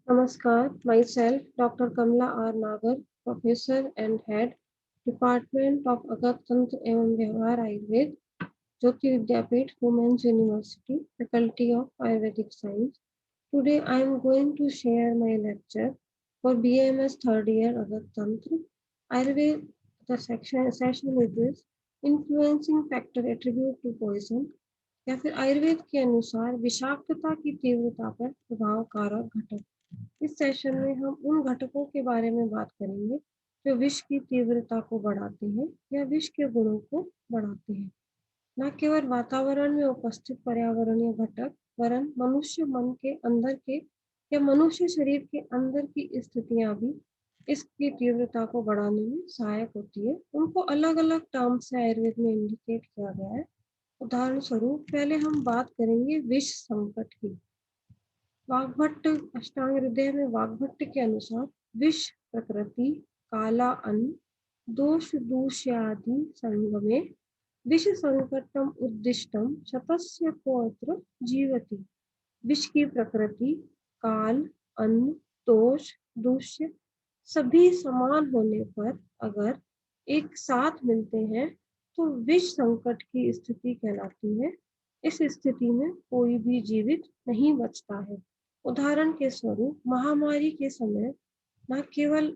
Namaskar, myself Dr. Kamla R. Nagar, Professor and Head, Department of Agat Tantra एवं व्यवहार आयुर्वेद, ज्योति विद्यापीठ, Women's University, Faculty of Ayurvedic Science. Today I am going to share my lecture for BAMS third year Agat Tantra. Ayurved, the session is this, influencing factor attribute to poison, या फिर आयुर्वेद के अनुसार विषाक्तता की तीव्रता पर प्रभाव कारक घटक। इस सेशन में हम उन घटकों के बारे में बात करेंगे जो विष की तीव्रता को बढ़ाते हैं या विष के गुणों को बढ़ाते हैं। न केवल वातावरण में उपस्थित पर्यावरणीय घटक वरन मनुष्य मन के अंदर के या मनुष्य शरीर के अंदर की स्थितियां भी इसकी तीव्रता को बढ़ाने में सहायक होती है। उनको अलग अलग टर्म से आयुर्वेद में इंडिकेट किया गया है। उदाहरण स्वरूप पहले हम बात करेंगे विष संकट की। वाग्भट्ट अष्टांग हृदय में वाग्भट्ट के अनुसार विष प्रकृति काला अन्न दोष दूष्यादि संगमे विष संकटम उद्दिष्टम शतस्य पौत्र जीवति। विष की प्रकृति काल अन्न दोष दूष्य सभी समान होने पर अगर एक साथ मिलते हैं तो विष संकट की स्थिति कहलाती है। इस स्थिति में कोई भी जीवित नहीं बचता है। उदाहरण के स्वरूप महामारी के समय न केवल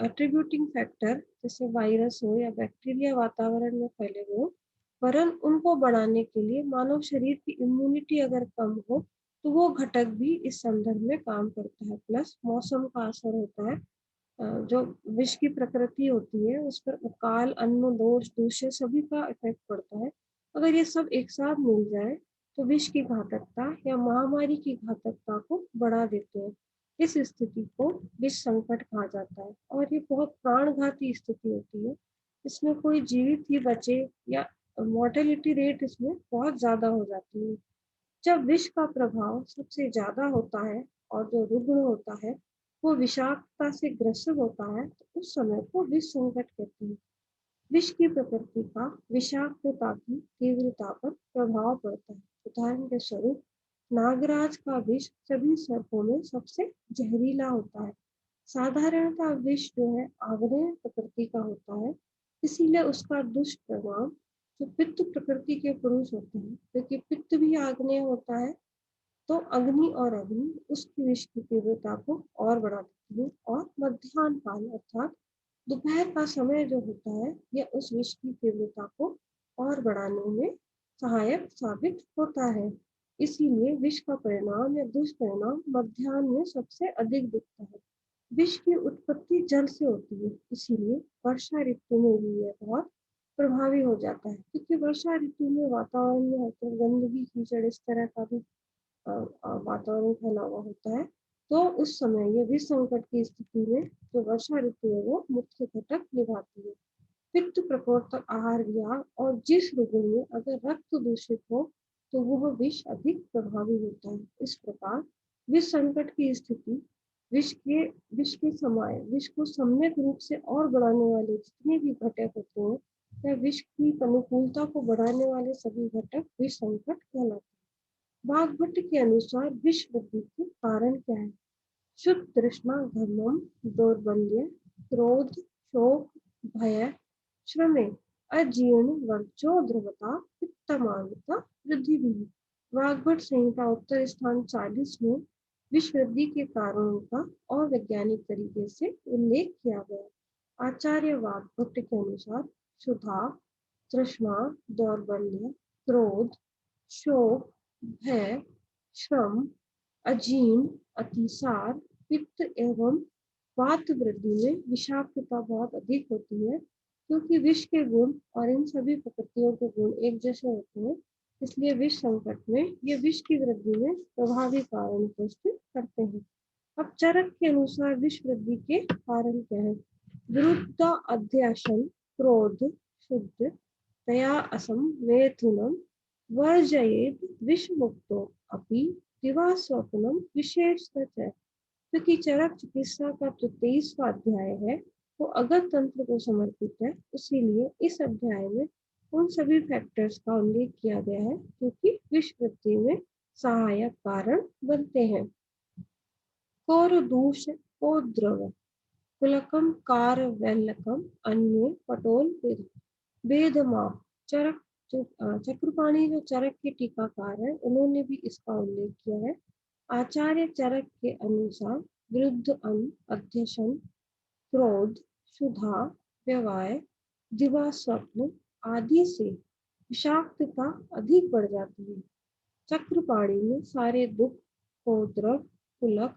एट्रीब्यूटिंग फैक्टर जैसे वायरस हो या बैक्टीरिया वातावरण में फैले हो, वरन उनको बढ़ाने के लिए मानव शरीर की इम्यूनिटी अगर कम हो तो वो घटक भी इस संदर्भ में काम करता है। प्लस मौसम का असर होता है। जो विष की प्रकृति होती है उस पर काल अन्न दोष दूष्य सभी का इफेक्ट पड़ता है। अगर ये सब एक साथ मिल जाए तो विष की घातकता या महामारी की घातकता को बढ़ा देते हैं। इस स्थिति को विष संकट कहा जाता है और ये बहुत प्राणघाती स्थिति होती है। इसमें कोई जीवित ही बचे या मोर्टेलिटी रेट इसमें बहुत ज्यादा हो जाती है। जब विष का प्रभाव सबसे ज्यादा होता है और जो रुग्ण होता है वो विषाक्तता से ग्रसित होता है तो उस समय को विष संकट कहते हैं। विष की प्रकृति का विषाक्तता की तीव्रता पर प्रभाव पड़ता है। उदाहरण के स्वरूप नागराज का विष सभी सर्पों में सबसे जहरीला होता है। साधारणतः विष जो है आग्नेय प्रकृति का होता है, इसीलिए उसका दुष्परिणाम जो पित्त प्रकृति के पुरुष होते हैं, क्योंकि पित्त भी आग्नेय होता है, तो अग्नि और अग्नि उसकी विष की तीव्रता को और बढ़ा देती है और मध्याह्न काल अर्थात दोपहर का समय जो होता है यह उस विष की तीव्रता को और बढ़ाने में सहायक साबित होता है। इसीलिए विष का परिणाम या दुष्परिणाम मध्याह्न में सबसे अधिक दिखता है। विष की उत्पत्ति जल से होती है, इसीलिए वर्षा ऋतु में भी यह बहुत प्रभावी हो जाता है, क्योंकि वर्षा ऋतु में वातावरण में होते गंदगी कीचड़ इस तरह का भी वातावरण फैला हुआ होता है। तो उस समय ये विष संकट की स्थिति में जो वर्षा ऋतु है वो मुख्य घटक निभाती है। पित्त प्रकोष्ठ आहार विहार और जिस रोगों में अगर रक्त दूषित हो तो वह विष अधिक प्रभावी होता है। इस प्रकार विष संकट की स्थिति विष को सम्यक रूप से और बढ़ाने वाले जितने भी घटक होते हैं या विष की अनुकूलता को बढ़ाने वाले सभी घटक विष संकट कहलाते हैं। वाग्भट्ट के अनुसार विष वृद्धि के कारण क्या है? शुद्ध तृष्णा घमम दौर्बल्य क्रोध शोक भय श्रमे अजीर्ण वर्चो द्रवता पित्तमानता वृद्धि भी। वाग्भट संहिता उत्तर स्थान 40 में विष वृद्धि के कारणों का और वैज्ञानिक तरीके से उल्लेख किया गया। आचार्य वाग्भट के अनुसार क्षुधा तृष्णा दौर्बल्य क्रोध शोक भय श्रम अजीर्ण अतिसार पित्त एवं वात वृद्धि में विषाक्तता बहुत अधिक होती है, क्योंकि विष के गुण और इन सभी प्रकृतियों के गुण एक जैसे होते हैं। इसलिए विष संकट में ये विष की वृद्धि में प्रभावी कारण उपस्थित करते हैं। अब चरक के अनुसार विष वृद्धि के कारण क्या है? विरुद्ध अध्यासन क्रोध शुद्ध तया असम मैथुनम वर्जयेद विष मुक्तो अपि दिवा स्वप्नम विशेषतः है। क्योंकि चरक चिकित्सा का जो 23वां अध्याय है वो अगत तंत्र को समर्पित है, इसीलिए इस अध्याय में उन सभी फैक्टर्स का उल्लेख किया गया है जो कि विष वृद्धि में सहायक कारण बनते हैं। कोरदूष कोद्रव कुलकम कारवेल्लकम अन्य पटोल वेदमाप चरक चक्रपाणी जो चरक के टीकाकार है उन्होंने भी इसका उल्लेख किया है। आचार्य चरक के अनुसार विरुद्ध अन्न अध्यशन क्रोध क्षुधा व्यवाय दिवा स्वप्न आदि से विषाक्तता अधिक बढ़ जाती है। चक्रपाणी में सारे दुख उपद्रव पुलक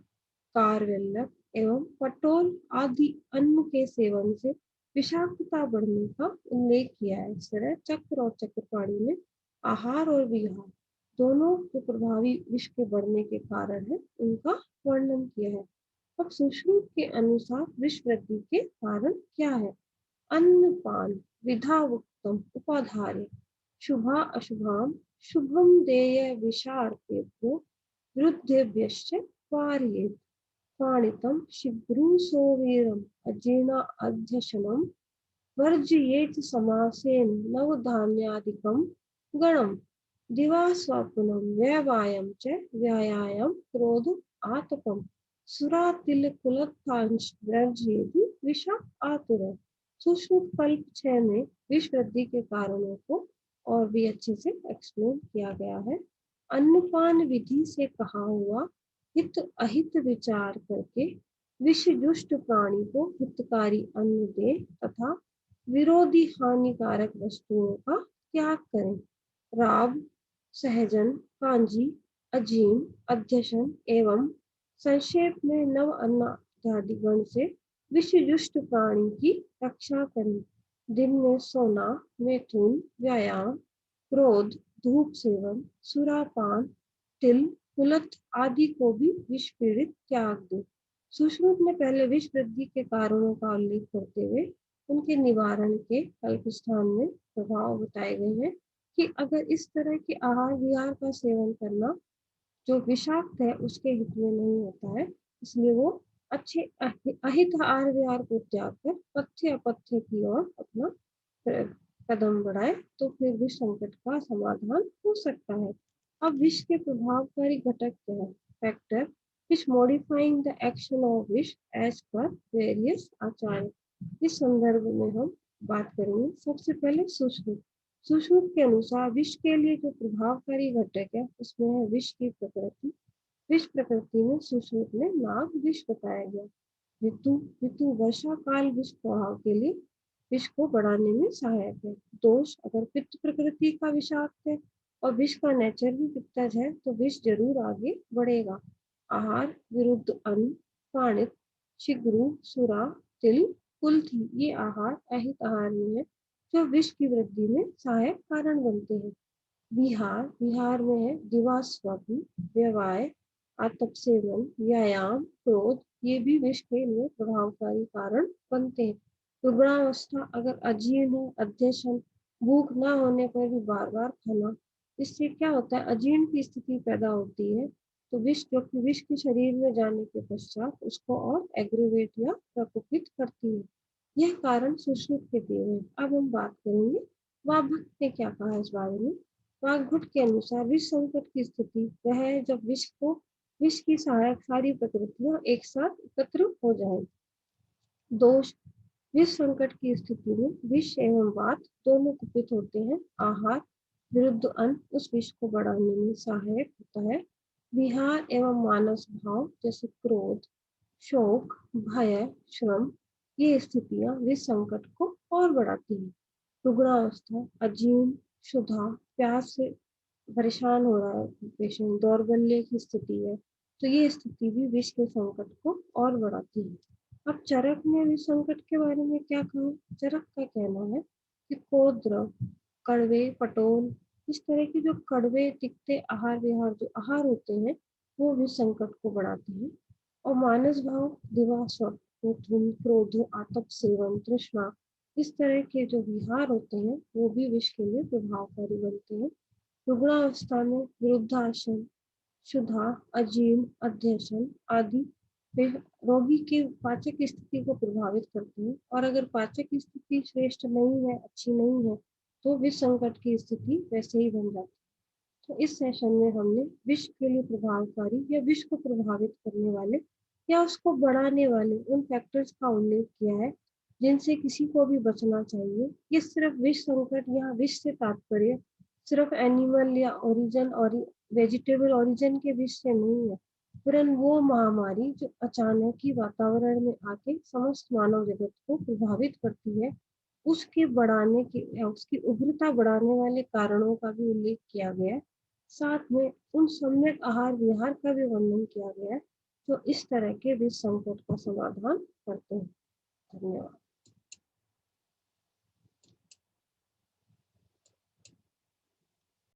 कारवेल्लक एवं पटोल आदि अन्न के सेवन से विषाक्तता बढ़ने का उल्लेख किया है। इस तरह चक्र और चक्रपाणी में आहार और विहार दोनों जो प्रभावी विष के बढ़ने के कारण है उनका वर्णन किया है। अब सुश्रुत के अनुसार विष वृद्धि के कारण क्या है? अन्नपान विधावुक्तम उपाधार्य शुभा अशुभाम शुभम देय विषार्तेभ्यो वृद्धेभ्यश्च वार्येत् पाणितं शीघ्रसोवीरम् अजीर्णा अध्यशनम् वर्जयेत् समासेन नवधान्यादिकं गणम् दिवास्वप्नं व्यवायं च व्यायामं क्रोध आतपम् सुरातिलकुलत्थांश वर्जयेत् विषा आतुर। सुश्रुत कल्प 6 में विष वृद्धि के कारणों को और भी अच्छे से एक्सप्लेन किया गया है। अन्नपान विधि से कहा हुआ हित अहित विचार करके विषजुष्ट प्राणी को हितकारी अन्न दे तथा विरोधी हानिकारक वस्तुओं का त्याग करें। राब सहजन कांजी अजीम अध्यशन एवं संक्षेप में नव अन्नादि गण से विषजुष्ट प्राणी की रक्षा करें। दिन में सोना मैथुन व्यायाम क्रोध धूप सेवन सुरापान तिल कुलत आदि को भी विष पीड़ित त्याग दे। सुश्रुत ने पहले विष वृद्धि के कारणों का उल्लेख करते हुए उनके निवारण के कल्प स्थान में प्रभाव बताए गए हैं कि अगर इस तरह के आहार विहार का सेवन करना जो विषाक्त है उसके हित में नहीं होता है, इसलिए वो अच्छे अहित आहार विहार को त्याग कर पथ्य अपथ्य की ओर अपना कदम बढ़ाए तो फिर विष संकट का समाधान हो सकता है। अब विष के प्रभावकारी घटक क्या है? Factor which modifying the action of विष एज पर वेरियस आचार्य। इस संदर्भ में हम बात करेंगे। सबसे पहले सुश्रुत। सुश्रुत के अनुसार विष के लिए जो प्रभावकारी घटक है उसमें है विष की प्रकृति। विष प्रकृति में सुश्रुत में नाग विष बताया गया। ऋतु ऋतु वर्षा काल विष प्रभाव के लिए विष को बढ़ाने में सहायक है। दोष अगर पित्त प्रकृति का विषाक्त है और विष का नेचर भी पित्तज है तो विष जरूर आगे बढ़ेगा। आहार विरुद्ध अन्न पाणित शिग्रु सुरा तिल कुल्थी ये आहार अहित आहार में है जो विष की वृद्धि में सहायक कारण बनते हैं। विहार विहार में है दिवा स्वप्न व्यवाय आतप सेवन व्यायाम क्रोध ये भी विष के लिए प्रभावकारी कारण बनते हैं। दुर्गुणावस्था अगर अजीर्ण अध्यशन भूख न होने पर भी बार बार खाना, इससे क्या होता है अजीर्ण की स्थिति पैदा होती है तो विष जो कि विष के शरीर में जाने के पश्चात उसको और एग्रीवेट या प्रकोपित करती है। यह कारण सुश्रुत के दिए हैं। अब हम बात करेंगे वाग्भट ने क्या कहा इस बारे में। वाग्भट के अनुसार विष संकट की स्थिति वह है जब विष की सहायक सारी प्रकृतियां एक साथ एकत्र हो जाए। दोष विष संकट की स्थिति में विष एवं वात दोनों कुपित होते हैं। आहार विरुद्ध अन्न उस विष को बढ़ाने में सहायक होता है। विहार एवं मानस भाव जैसे क्रोध शोक भय श्रम ये स्थितियां विष संकट को और बढ़ाती हैं। रुग्णावस्था अजीर्ण क्षुधा प्यास से परेशान हो रहा है पेशेंट दौर्बल्य की स्थिति है तो ये स्थिति भी विष के संकट को और बढ़ाती है। अब चरक ने विष संकट के बारे में क्या कहा? चरक का कहना है कि कोद्र कड़वे पटोल इस तरह के जो कड़वे तिक्ते आहार विहार जो आहार होते हैं वो विष संकट को बढ़ाते हैं। और मानस भाव दिवा स्वप्न धूम क्रोध आतप सेवन तृष्णा इस तरह के जो विहार होते हैं वो भी विष के लिए प्रभावकारी बनते हैं। रुग्णावस्था में विरुद्धासन क्षुधा अजीर्ण अध्यशन आदि रोगी के पाचक स्थिति को प्रभावित करते हैं और अगर पाचक स्थिति श्रेष्ठ नहीं है अच्छी नहीं है तो विष संकट की स्थिति वैसे ही बन जाती है। तो इस सेशन में हमने विष के लिए प्रभावकारी या विष को प्रभावित करने वाले या उसको बढ़ाने वाले उन फैक्टर्स का उल्लेख किया है जिनसे किसी को भी बचना चाहिए। ये सिर्फ विष संकट या विष से तात्पर्य सिर्फ एनिमल या ओरिजिन और वेजिटेबल ओरिजिन के विष से नहीं है, वरन वो महामारी जो अचानक ही वातावरण में आके समस्त मानव जगत को प्रभावित करती है, उसकी उग्रता बढ़ाने वाले कारणों का भी उल्लेख किया गया है। साथ में उन सम्यक आहार विहार का भी वर्णन किया गया है जो इस तरह के विष संकट का समाधान करते हैं। धन्यवाद।